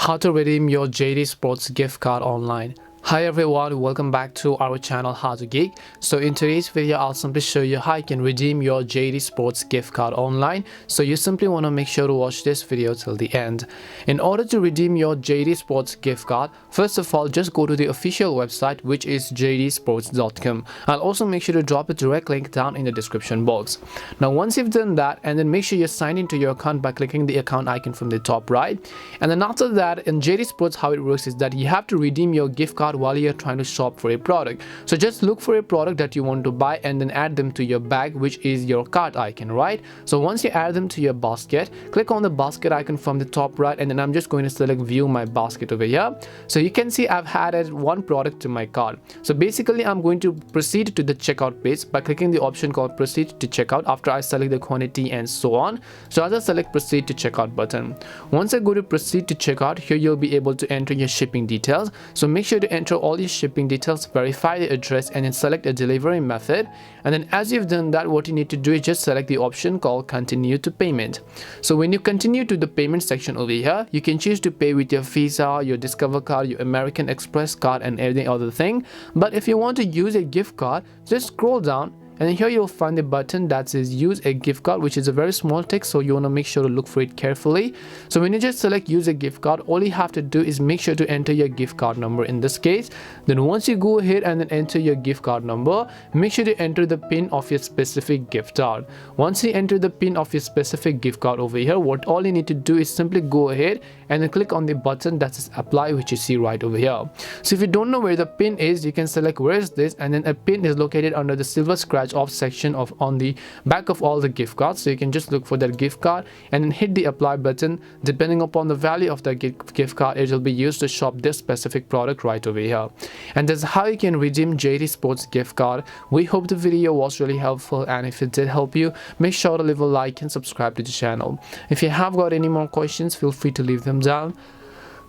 How to redeem your JD Sports gift card online. Hi everyone, welcome back to our channel How to Geek. So in today's video I'll simply show you how you can redeem your JD Sports gift card online. So you simply want to make sure to watch this video till the end. In order to redeem your JD Sports gift card, first of all just go to the official website, which is jdsports.com. I'll also make sure to drop a direct link down in the description box. Now once you've done that, and then make sure you sign into your account by clicking the account icon from the top right. And then after that, in JD Sports, how it works is that you have to redeem your gift card while you're trying to shop for a product. So just look for a product that you want to buy and then add them to your bag, which is your cart icon, right? So once you add them to your basket, click on the basket icon from the top right, and then I'm just going to select view my basket over here. So you can see I've added one product to my cart. So basically I'm going to proceed to the checkout page by clicking the option called proceed to checkout after I select the quantity and so on. So I'll just select proceed to checkout button. Once I go to proceed to checkout, here you'll be able to enter your shipping details. So make sure to enter all your shipping details, verify the address, and then select a delivery method. And then as you've done that, what you need to do is just select the option called continue to payment. So when you continue to the payment section over here, you can choose to pay with your Visa, your Discover card, your American Express card, and every other thing. But if you want to use a gift card, just scroll down, and here you'll find the button that says use a gift card, which is a very small text, so you want to make sure to look for it carefully. So when you just select use a gift card, all you have to do is make sure to enter your gift card number in this case. Then once you go ahead and then enter your gift card number, make sure to enter the pin of your specific gift card. Once you enter the pin of your specific gift card over here, what all you need to do is simply go ahead and then click on the button that says apply, which you see right over here. So if you don't know where the pin is, you can select where is this, and then a pin is located under the silver scratch off section of on the back of all the gift cards. So you can just look for that gift card and then hit the apply button. Depending upon the value of the gift card, it will be used to shop this specific product right over here. And that's how you can redeem JD Sports gift card. We hope the video was really helpful, and if it did help you, make sure to leave a like and subscribe to the channel. If you have got any more questions, feel free to leave them down.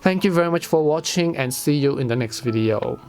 Thank you very much for watching, and see you in the next video.